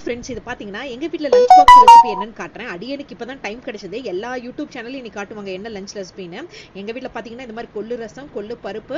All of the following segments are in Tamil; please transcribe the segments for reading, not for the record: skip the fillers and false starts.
ஃப்ரெண்ட்ஸ், இது பார்த்தீங்கன்னா எங்கள் வீட்டில் லஞ்ச் பாக்ஸ் ரெசிபி என்னன்னு காட்டுறேன். அடியனுக்கு இப்போ தான் டைம் கிடைச்சது. எல்லா யூடியூப் சேனலும் இன்னைக்கு காட்டுவாங்க என்ன லஞ்ச் ரெசிபின்னு. எங்கள் வீட்டில் பார்த்தீங்கன்னா இந்த மாதிரி கொள்ளு ரசம், கொள்ளு பருப்பு,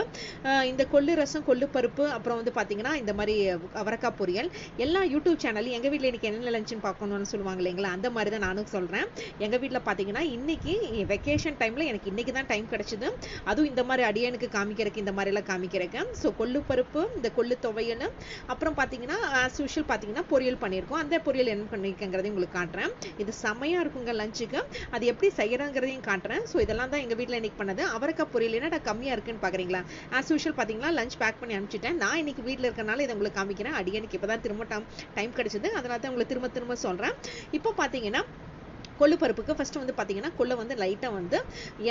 இந்த கொள்ளு ரசம், கொள்ளு பருப்பு, அப்புறம் வந்து பார்த்தீங்கன்னா இந்த மாதிரி அவரக்காய் பொரியல். எல்லா யூடியூப் சேனலும் எங்கள் வீட்டில் இன்னைக்கு என்னென்ன லஞ்சுன்னு பார்க்கணும்னு சொல்லுவாங்க இல்லைங்களா, அந்த மாதிரி தான் நானும் சொல்கிறேன். எங்கள் வீட்டில் பார்த்தீங்கன்னா இன்னைக்கு வெக்கேஷன் டைமில் எனக்கு இன்னைக்கு தான் டைம் கிடைச்சது. அதுவும் இந்த மாதிரி அடியனுக்கு காமிக்கிறதுக்கு, இந்த மாதிரிலாம் காமிக்கிறேன். ஸோ கொள்ளு பருப்பு, இந்த கொள்ளு துவையல், அப்புறம் பார்த்தீங்கன்னா ஆஸ் யூஷுவல் பார்த்தீங்கன்னா பொரியல் பண்ணியிருக்கோம். அந்த பொரியல் என்ன பண்ணிருக்கேங்கிறதையும் உங்களுக்கு காட்டுறேன். இது செமையா இருக்குங்க லஞ்சுக்கு. அது எப்படி செய்யறங்கிறதையும் காட்டுறேன். ஸோ இதெல்லாம் தான் எங்க வீட்டில் இன்னைக்கு பண்ணது. அவரைக்காய் பொரியல் என்னடா கம்மியா இருக்குன்னு பாக்குறீங்களா? ஆஸ் யூஷுவல் பார்த்தீங்கன்னா லஞ்ச் பேக் பண்ணி அனுப்பிச்சிட்டேன். நான் இன்னைக்கு வீட்டில் இருக்கனால இதை உங்களுக்கு காமிக்கிறேன். அடியனுக்கு இப்பதான் திரும்ப டைம் கிடைச்சது, அதனால தான் உங்களுக்கு திரும்ப சொல்றேன். இப்போ பார்த்தீங்கன்னா கொள்ளு பருப்புக்கு ஃபர்ஸ்ட் வந்து பார்த்தீங்கன்னா கொள்ளை வந்து லைட்டாக வந்து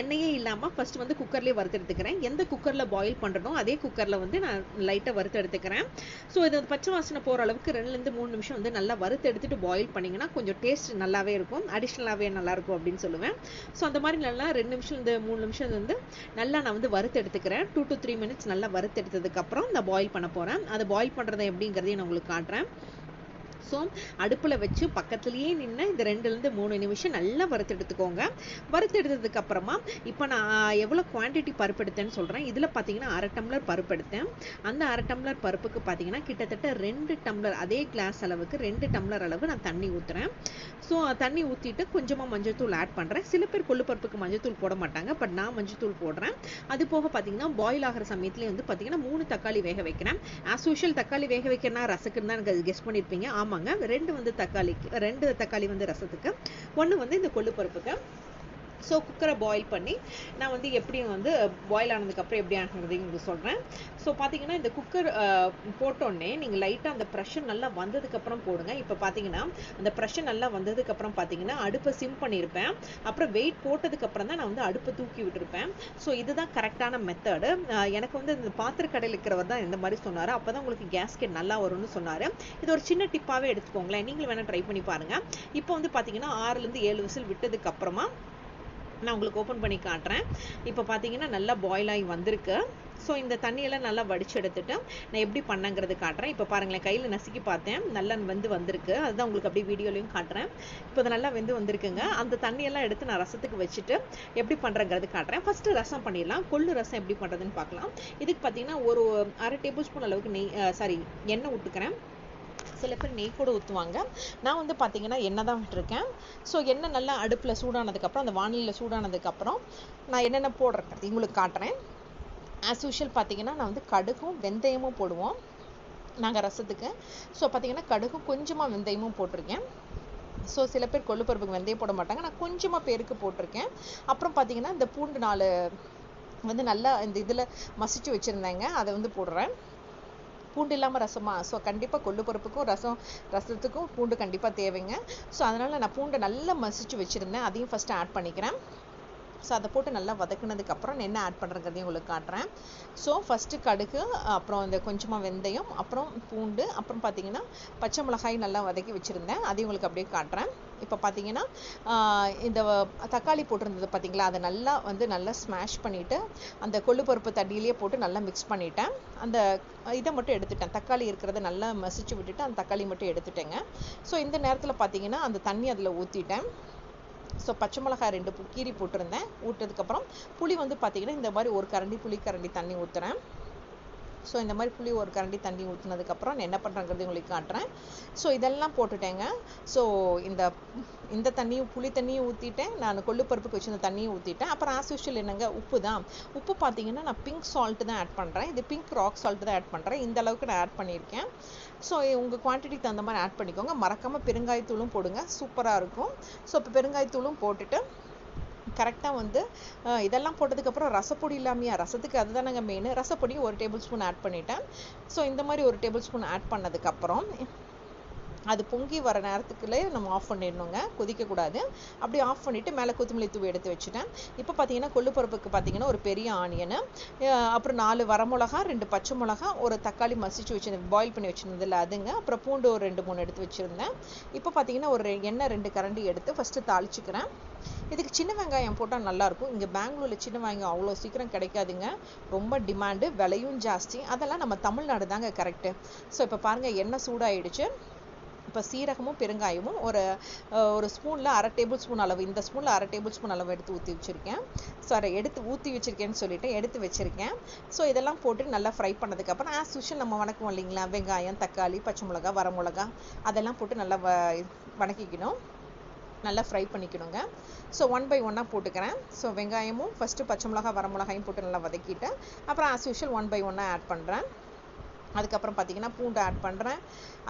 எண்ணெயே இல்லாமல் ஃபர்ஸ்ட் வந்து குக்கர்லேயே வறுத்து எடுத்துக்கிறேன். எந்த குக்கரில் பாயில் பண்ணுறனோ அதே குக்கரில் வந்து நான் லைட்டாக வறுத்து எடுத்துக்கிறேன். ஸோ இது பச்சை வாசனை போகிற அளவுக்கு 2-3 நிமிஷம் வந்து நல்லா வறுத்து எடுத்துட்டு பாயில் பண்ணிங்கன்னா கொஞ்சம் டேஸ்ட் நல்லாவே இருக்கும், அடிஷ்னலாகவே நல்லாயிருக்கும் அப்படின்னு சொல்லுவேன். ஸோ அந்த மாதிரி நல்லா 2 நிமிஷம் 3 நிமிஷம் வந்து நல்லா நான் வந்து வறுத்து எடுத்துக்கிறேன். 2 to 3 minutes நல்லா வறுத்து எடுத்ததுக்கப்புறம் நான் பாயில் பண்ண போகிறேன். அதை பாயில் பண்ணுறதை எப்படிங்கிறதையும் நான் உங்களுக்கு காட்டுறேன். ஸோ அடுப்பில் வச்சு பக்கத்துலேயே நின்று இந்த 2-3 நிமிஷம் நல்லா வறுத்து எடுத்துக்கோங்க. வறுத்து எடுத்ததுக்கு அப்புறமா இப்போ நான் எவ்வளோ குவான்டிட்டி பருப்பு எடுத்தேன்னு சொல்கிறேன். இதில் பார்த்தீங்கன்னா 1/2 டம்ளர் பருப்பு எடுத்தேன். அந்த 1/2 டம்ளர் பருப்புக்கு பார்த்தீங்கன்னா கிட்டத்தட்ட 2 டம்ளர், அதே கிளாஸ் அளவுக்கு 2 டம்ளர் அளவு நான் தண்ணி ஊற்றுறேன். ஸோ தண்ணி ஊற்றிட்டு கொஞ்சமாக மஞ்சள்தூள் ஆட் பண்ணுறேன். சில பேர் கொள்ளு பருப்புக்கு மஞ்சள்தூள் போட மாட்டாங்க, பட் நான் மஞ்சள்தூள் போடுறேன். அது போக பார்த்தீங்கன்னா பாயில் ஆகிற சமயத்துலேயே வந்து பார்த்தீங்கன்னா 3 தக்காளி வேக வைக்கிறேன். ஆஸ் யூஷுவல் தக்காளி வேக வைக்கிறேன்னா ரசக்குன்னு தான் எனக்கு கெஸ் பண்ணியிருப்பீங்க. ஆமாங்க, 2 வந்து தக்காளிக்கு, 2 தக்காளி வந்து ரசத்துக்கு, 1 வந்து இந்த கொள்ளு பருப்புக்கு. ஸோ குக்கரை பாயில் பண்ணி நான் வந்து எப்படி வந்து பாயில் ஆனதுக்கப்புறம் எப்படி ஆகுறதையும் உங்களுக்கு சொல்கிறேன். ஸோ பார்த்தீங்கன்னா இந்த குக்கர் போட்டோடனே நீங்கள் லைட்டாக அந்த ப்ரெஷர் நல்லா வந்ததுக்கப்புறம் போடுங்க. இப்போ பார்த்தீங்கன்னா அந்த ப்ரெஷர் நல்லா வந்ததுக்கப்புறம் பார்த்தீங்கன்னா அடுப்பை சிம் பண்ணியிருப்பேன். அப்புறம் வெயிட் போட்டதுக்கப்புறம் தான் நான் வந்து அடுப்பை தூக்கி விட்டுருப்பேன். ஸோ இதுதான் கரெக்டான மெத்தடு. எனக்கு வந்து இந்த பாத்திர கடையில் இருக்கிறவர் தான் இந்த மாதிரி சொன்னார். அப்போ தான் உங்களுக்கு கேஸ்கெட் நல்லா வரும்னு சொன்னார். இது ஒரு சின்ன டிப்பாகவே எடுத்துக்கோங்களேன், நீங்களும் வேணால் ட்ரை பண்ணி பாருங்கள். இப்போ வந்து பார்த்தீங்கன்னா 6-7 விசில் விட்டதுக்கப்புறமா நான் உங்களுக்கு ஓப்பன் பண்ணி காட்டுறேன். இப்போ பார்த்தீங்கன்னா நல்லா பாயில் ஆகி வந்திருக்கு. ஸோ இந்த தண்ணியெல்லாம் நல்லா வடிச்சு எடுத்துட்டு நான் எப்படி பண்ணங்கிறது காட்டுறேன். இப்போ பாருங்களேன், கையில் நசுக்கி பார்த்தேன், நல்லா வந்திருக்கு. அதுதான் உங்களுக்கு அப்படியே வீடியோலையும் காட்டுறேன். இப்போ அது நல்லா வந்துருக்குங்க. அந்த தண்ணியெல்லாம் எடுத்து நான் ரசத்துக்கு வச்சுட்டு எப்படி பண்ணுறங்கிறது காட்டுறேன். ஃபர்ஸ்ட் ரசம் பண்ணிடலாம். கொள்ளு ரசம் எப்படி பண்ணுறதுன்னு பார்க்கலாம். இதுக்கு பார்த்தீங்கன்னா ஒரு 1/2 டேபிள் ஸ்பூன் அளவுக்கு எண்ணெய் விட்டுக்கிறேன். சில பேர் நெய் கூட ஊற்றுவாங்க. நான் வந்து பார்த்தீங்கன்னா எண்ணெய் தான் விட்டுருக்கேன். ஸோ எண்ணெய் நல்லா அடுப்பில் சூடானதுக்கப்புறம், அந்த வானிலையில் சூடானதுக்கப்புறம் நான் என்னென்ன போடுறேன் உங்களுக்கு காட்டுறேன். ஆஸ் யூஷுவல் பார்த்தீங்கன்னா நான் வந்து கடுகும் வெந்தயமும் போடுவோம் நாங்கள் ரசத்துக்கு. ஸோ பார்த்தீங்கன்னா கடுகும் கொஞ்சமாக வெந்தயமும் போட்டிருக்கேன். ஸோ சில பேர் கொள்ளு பருப்புக்கு வெந்தயம் போட மாட்டாங்க, நான் கொஞ்சமாக பேருக்கு போட்டிருக்கேன். அப்புறம் பார்த்தீங்கன்னா இந்த பூண்டு 4 வந்து நல்லா இந்த இதில் மசிச்சு வச்சுருந்தேங்க, அதை வந்து போடுறேன். பூண்டு இல்லாமல் ரசமா? ஸோ கண்டிப்பாக கொள்ளு பருப்புக்கும் ரசத்துக்கும் பூண்டு கண்டிப்பாக தேவைங்க. ஸோ அதனால் நான் பூண்டை நல்லா மசிச்சு வச்சுருந்தேன், அதையும் ஃபஸ்ட்டு ஆட் பண்ணிக்கிறேன். ஸோ அதை போட்டு நல்லா வதக்குனதுக்கப்புறம் என்ன ஆட் பண்ணுறங்கிறதையும் உங்களுக்கு காட்டுறேன். ஸோ ஃபஸ்ட்டு கடுகு, அப்புறம் இந்த கொஞ்சமாக வெந்தயம், அப்புறம் பூண்டு, அப்புறம் பார்த்தீங்கன்னா பச்சை மிளகாய் நல்லா வதக்கி வச்சுருந்தேன், அதையும் உங்களுக்கு அப்படியே காட்டுறேன். இப்போ பார்த்தீங்கன்னா இந்த தக்காளி போட்டிருந்தது பார்த்தீங்களா, அதை நல்லா ஸ்மாஷ் பண்ணிவிட்டு அந்த கொள்ளு பருப்பு தண்ணியிலேயே போட்டு நல்லா மிக்ஸ் பண்ணிவிட்டேன். அந்த இதை மட்டும் எடுத்துட்டேன், தக்காளி இருக்கிறத நல்லா மசிச்சு விட்டுட்டு அந்த தக்காளி மட்டும் எடுத்துட்டேங்க. ஸோ இந்த நேரத்தில் பார்த்தீங்கன்னா அந்த தண்ணி அதில் ஊற்றிட்டேன். ஸோ பச்சை மிளகாய் 2 கீரி போட்டிருந்தேன். ஊற்றதுக்கப்புறம் புளி வந்து பார்த்தீங்கன்னா இந்த மாதிரி 1 கரண்டி புளிக்கரண்டி தண்ணி ஊற்றுறேன். ஸோ இந்த மாதிரி புளி 1 கரண்டி தண்ணி ஊற்றினதுக்கப்புறம் நான் என்ன பண்ணுறேங்கிறது உங்களுக்கு காட்டுறேன். ஸோ இதெல்லாம் போட்டுட்டேங்க. ஸோ இந்த தண்ணியும் புளி தண்ணியும் ஊற்றிட்டேன், நான் கொள்ளு பருப்புக்கு வச்சு இந்த தண்ணியும் ஊற்றிட்டேன். அப்புறம் ஆஸ் யூஷுவல் என்னங்க, உப்பு தான். உப்பு பார்த்தீங்கன்னா நான் பிங்க் சால்ட்டு தான் ஆட் பண்ணுறேன். இது பிங்க் ராக் சால்ட்டு தான் ஆட் பண்ணுறேன். இந்த அளவுக்கு நான் ஆட் பண்ணியிருக்கேன். ஸோ உங்கள் குவான்டிட்டிக்கு தகுந்த மாதிரி ஆட் பண்ணிக்கோங்க. மறக்காமல் பெருங்காயத்தூளும் போடுங்க, சூப்பராக இருக்கும். ஸோ இப்போ பெருங்காயத்தூளும் போட்டுட்டு கரெக்டாக வந்து இதெல்லாம் போட்டதுக்கப்புறம் ரசப்பொடி இல்லாமையா, ரசத்துக்கு அதுதானங்க மெயின். ரசப்பொடி 1 டேபிள் ஸ்பூன் ஆட் பண்ணிட்டேன். ஸோ இந்த மாதிரி 1 டேபிள் ஸ்பூன் ஆட் பண்ணதுக்கப்புறம் அது பொங்கி வர நேரத்துக்குள்ளே நம்ம ஆஃப் பண்ணிடணுங்க, கொதிக்கக்கூடாது. அப்படி ஆஃப் பண்ணிவிட்டு மேலே கொத்தமல்லி தூவி எடுத்து வச்சுட்டேன். இப்போ பார்த்தீங்கன்னா கொள்ளு பருப்புக்கு பார்த்தீங்கன்னா ஒரு பெரிய ஆனியனு, அப்புறம் 4 வரமிளகா, 2 பச்சை மிளகா, ஒரு தக்காளி மசிச்சு வச்சுருந்தேன், பாயில் பண்ணி வச்சுருந்ததில்ல அதுங்க, அப்புறம் பூண்டு ஒரு 2-3 எடுத்து வச்சுருந்தேன். இப்போ பார்த்தீங்கன்னா ஒரு எண்ணெய் 2 கரண்டி எடுத்து ஃபஸ்ட்டு தாளிச்சுக்கிறேன். இதுக்கு சின்ன வெங்காயம் போட்டால் நல்லாயிருக்கும். இங்கே பெங்களூரில் சின்ன வெங்காயம் அவ்வளோ சீக்கிரம் கிடைக்காதுங்க, ரொம்ப டிமாண்டு, விலையும் ஜாஸ்தி. அதெல்லாம் நம்ம தமிழ்நாடு தாங்க கரெக்டு. ஸோ இப்போ பாருங்கள் எண்ணெய் சூடாயிடுச்சு. இப்போ சீரகமும் பெருங்காயமும் ஒரு ஸ்பூனில் 1/2 டேபிள் ஸ்பூன் அளவு, இந்த ஸ்பூனில் 1/2 டேபிள் ஸ்பூன் அளவு எடுத்து ஊற்றி வச்சுருக்கேன். ஊற்றி வச்சுருக்கேன்னு சொல்லிட்டு எடுத்து வச்சுருக்கேன். ஸோ இதெல்லாம் போட்டு நல்லா ஃப்ரை பண்ணதுக்கப்புறம் ஆஸ் யூஷுவல் நம்ம வணக்குவோம் இல்லைங்களா, வெங்காயம், தக்காளி, பச்சை மிளகா, வரமிளகா அதெல்லாம் போட்டு நல்லா வணக்கிக்கணும், நல்லா ஃப்ரை பண்ணிக்கணுங்க. ஸோ 1 by 1 போட்டுக்கிறேன். ஸோ வெங்காயமும் ஃபஸ்ட்டு பச்சை மிளகா, வரமிளகாயும் போட்டு நல்லா வதக்கிட்டு அப்புறம் ஆஸ் யூஷுவல் 1 by 1 ஆட் பண்ணுறேன். அதுக்கப்புறம் பார்த்தீங்கன்னா பூண்டு ஆட் பண்ணுறேன்.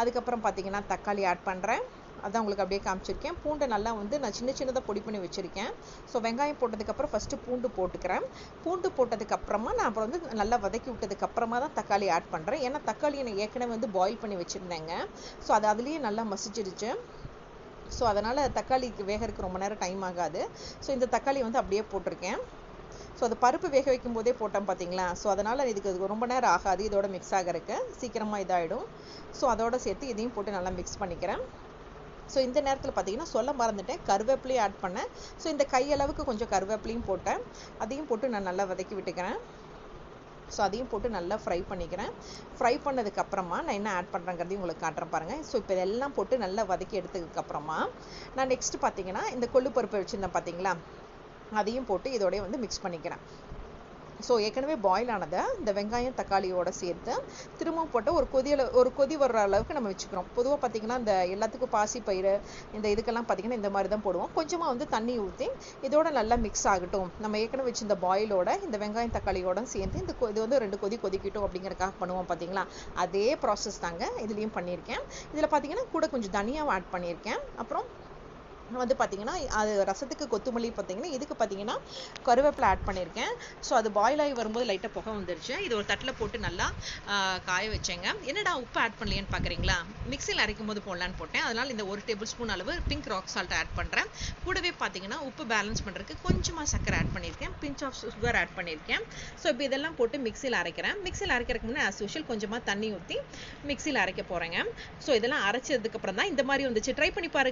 அதுக்கப்புறம் பார்த்தீங்கன்னா தக்காளி ஆட் பண்ணுறேன். அதான் உங்களுக்கு அப்படியே காமிச்சிருக்கேன். பூண்டை நல்லா நான் சின்னதாக பொடி பண்ணி வச்சுருக்கேன். ஸோ வெங்காயம் போட்டதுக்கப்புறம் ஃபஸ்ட்டு பூண்டு போட்டுக்கிறேன். பூண்டு போட்டதுக்கப்புறமா நான் அப்புறம் நல்லா வதக்கி விட்டதுக்கப்புறமா தான் தக்காளி ஆட் பண்ணுறேன். ஏன்னா தக்காளியை நான் ஏற்கனவே பாயில் பண்ணி வச்சுருந்தேங்க. ஸோ அது அதுலேயே நல்லா மசிச்சிருச்சு. ஸோ அதனால் தக்காளிக்கு வேகிறதுக்கு ரொம்ப நேரம் டைம் ஆகாது. ஸோ இந்த தக்காளி அப்படியே போட்டிருக்கேன். ஸோ அது பருப்பு வேக வைக்கும் போதே போட்டோம் பார்த்தீங்களா, ஸோ அதனால் இதுக்கு ரொம்ப நேரம் ஆகாது, இதோட மிக்ஸ் ஆகிறதுக்கு சீக்கிரமாக இதாகிடும். ஸோ அதோடு சேர்த்து இதையும் போட்டு நல்லா மிக்ஸ் பண்ணிக்கிறேன். ஸோ இந்த நேரத்தில் பார்த்தீங்கன்னா சொல்ல மறந்துட்டேன், கருவேப்பிலையும் ஆட் பண்ணேன். ஸோ இந்த கையளவுக்கு கொஞ்சம் கருவேப்பிலையும் போட்டேன். அதையும் போட்டு நான் நல்லா வதக்கி விட்டுக்கிறேன். ஸோ அதையும் போட்டு நல்லா ஃப்ரை பண்ணிக்கிறேன். ஃப்ரை பண்ணதுக்கப்புறமா நான் என்ன ஆட் பண்ணுறேங்கிறதையும் உங்களுக்கு காட்டுறேன் பாருங்கள். ஸோ இப்போ இதெல்லாம் போட்டு நல்லா வதக்கி எடுத்ததுக்கப்புறமா நான் நெக்ஸ்ட்டு பார்த்தீங்கன்னா இந்த கொள்ளு பருப்பை வச்சுருந்தேன் பார்த்தீங்களா, அதையும் போட்டு இதோடய மிக்ஸ் பண்ணிக்கிறேன். ஸோ ஏற்கனவே பாயில் ஆனதை இந்த வெங்காயம் தக்காளியோடு சேர்த்து திரும்பவும் போட்டு ஒரு கொதி வர்ற அளவுக்கு நம்ம வச்சுக்கிறோம். பொதுவாக பார்த்திங்கன்னா இந்த எல்லாத்துக்கும் பாசி பயிறு இந்த இதுக்கெல்லாம் பார்த்திங்கன்னா இந்த மாதிரி தான் போடுவோம். கொஞ்சமாக தண்ணி ஊற்றி இதோட நல்லா மிக்ஸ் ஆகட்டும். நம்ம ஏற்கனவே வச்சு இந்த பாயிலோட இந்த வெங்காயம் தக்காளியோட சேர்ந்து இது 2 கொதி கொதிக்கட்டும் அப்படிங்கிறதுக்காக பண்ணுவோம் பார்த்தீங்களா, அதே ப்ராசஸ் தாங்க இதுலேயும் பண்ணியிருக்கேன். இதில் பார்த்திங்கன்னா கூட கொஞ்சம் தனியாகவும் ஆட் பண்ணியிருக்கேன். அப்புறம் பார்த்தீங்கன்னா அது ரசத்துக்கு கொத்தமல்லி பார்த்தீங்கன்னா இதுக்கு பார்த்தீங்கன்னா கருவேப்பிலை ஆட் பண்ணியிருக்கேன். ஸோ அது பாயில் ஆகி வரும்போது லைட்டாக புகை வந்துருச்சு. இது ஒரு தட்டில் போட்டு நல்லா காய வச்சேங்க. என்னடா உப்பு ஆட் பண்ணலையான்னு பார்க்குறீங்களா, மிக்சியில் அரைக்கும் போது போடலான்னு போட்டேன். அதனால் இந்த 1 டேபிள் ஸ்பூன் அளவு பிங்க் ராக் சால்ட் ஆட் பண்ணுறேன். கூடவே பார்த்தீங்கன்னா உப்பு பேலன்ஸ் பண்ணுறதுக்கு கொஞ்சமாக சக்கரை ஆட் பண்ணியிருக்கேன், பிஞ்ச் ஆஃப் சுகர் ஆட் பண்ணியிருக்கேன். ஸோ இப்போ இதெல்லாம் போட்டு மிக்சியில் அரைக்கிறேன். மிக்சியில் அரைக்கிறதுக்கு முன்னே ஆஸ் யூஷுவல் கொஞ்சமாக தண்ணி ஊற்றி மிக்சியில் அரைக்க போகிறேங்க. ஸோ இதெல்லாம் அரைச்சதுக்கப்புறம் தான் இந்த மாதிரி வந்துச்சு. ட்ரை பண்ணி பாருங்க.